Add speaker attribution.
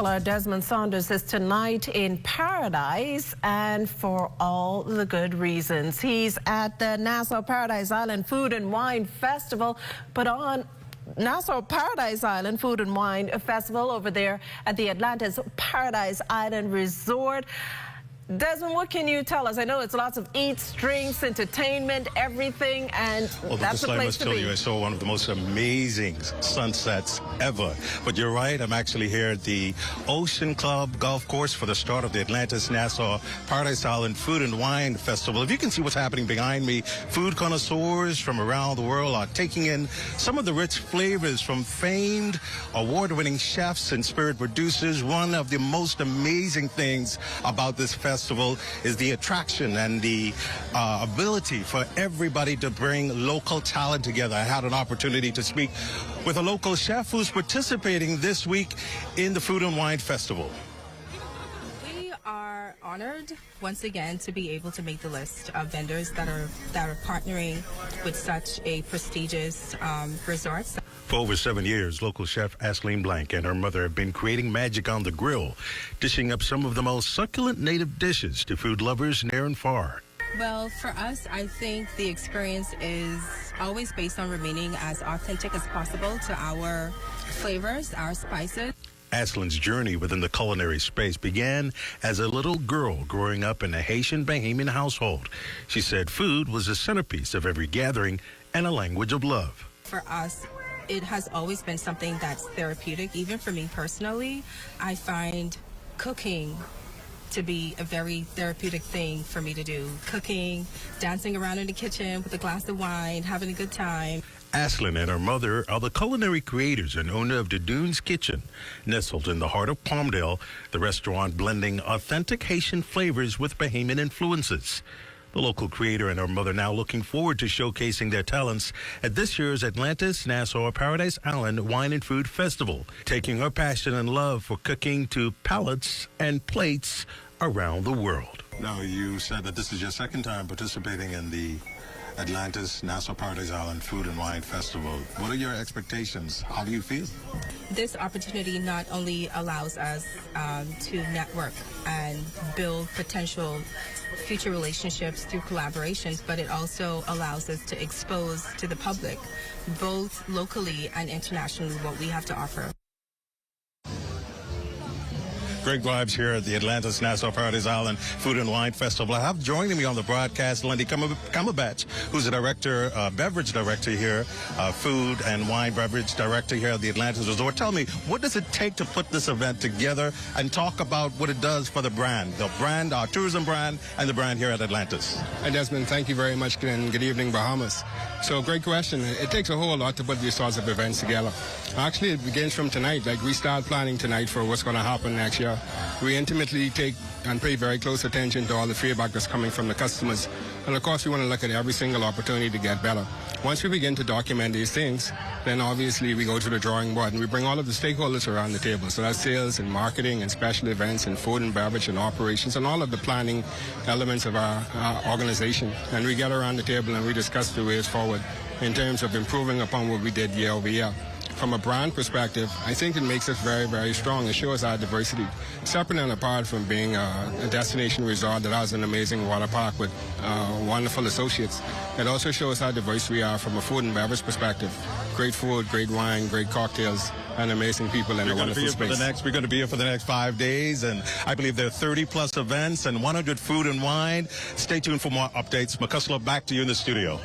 Speaker 1: Well, our Desmond Saunders is tonight in paradise, and for all the good reasons. He's at the Nassau Paradise Island Food and Wine Festival, but on Nassau Paradise Island Food and Wine Festival over there at the Atlantis Paradise Island Resort. Desmond, what can you tell us? I know it's lots of eats, drinks, entertainment, everything, and that's the place to be.
Speaker 2: I must tell you, I saw one of the most amazing sunsets ever. But you're right, I'm actually here at the Ocean Club Golf Course for the start of the Atlantis Nassau Paradise Island Food and Wine Festival. If you can see what's happening behind me, food connoisseurs from around the world are taking in some of the rich flavors from famed award-winning chefs and spirit producers. One of the most amazing things about this festival is the attraction and the ability for everybody to bring local talent together. I had an opportunity to speak with a local chef who's participating this week in the Food and Wine Festival.
Speaker 3: We are honored once again to be able to make the list of vendors that are partnering with such a prestigious resort.
Speaker 2: For over 7 years, local chef Ashley Blank and her mother have been creating magic on the grill, dishing up some of the most succulent native dishes to food lovers near and far.
Speaker 3: Well, for us, I think the experience is always based on remaining as authentic as possible to our flavors, our spices.
Speaker 2: Ashlyn's journey within the culinary space began as a little girl growing up in a Haitian Bahamian household. She said food was the centerpiece of every gathering and a language of love.
Speaker 3: For us, it has always been something that's therapeutic. Even for me personally, I find cooking to be a very therapeutic thing for me to do. Cooking, dancing around in the kitchen with a glass of wine, having a good time.
Speaker 2: Ashlyn and her mother are the culinary creators and owner of the Dunes Kitchen, nestled in the heart of Palmdale, the restaurant blending authentic Haitian flavors with Bahamian influences. The local creator and her mother now looking forward to showcasing their talents at this year's Atlantis Nassau Paradise Island Wine and Food Festival, taking her passion and love for cooking to palates and plates around the world. Now, you said that this is your second time participating in the Atlantis Nassau Paradise Island Food and Wine Festival. What are your expectations? How do you feel?
Speaker 3: This opportunity not only allows us to network and build potential future relationships through collaborations, but it also allows us to expose to the public, both locally and internationally, what we have to offer.
Speaker 2: Great vibes here at the Atlantis Nassau Paradise Island Food and Wine Festival. I have joining me on the broadcast Lindy Cumberbatch, who's a director, beverage director here, food and wine beverage director here at the Atlantis Resort. Tell me, what does it take to put this event together, and talk about what it does for the brand, our tourism brand, and the brand here at Atlantis?
Speaker 4: Hi, Desmond. Thank you very much, and good evening, Bahamas. So, great question. It takes a whole lot to put these sorts of events together. Actually, it begins from tonight. Like, we start planning tonight for what's going to happen next year. We intimately take and pay very close attention to all the feedback that's coming from the customers. And of course, we want to look at every single opportunity to get better. Once we begin to document these things, then obviously we go to the drawing board and we bring all of the stakeholders around the table. So that's sales and marketing and special events and food and beverage and operations and all of the planning elements of our organization. And we get around the table and we discuss the ways forward in terms of improving upon what we did year over year. From a brand perspective, I think it makes us very, very strong. It shows our diversity. Separate and apart from being a destination resort that has an amazing water park with wonderful associates, it also shows how diverse we are from a food and beverage perspective. Great food, great wine, great cocktails, and amazing people in a wonderful space.
Speaker 2: We're going to be here for the next 5 days, and I believe there are 30-plus events and 100 food and wine. Stay tuned for more updates. Makasla, back to you in the studio.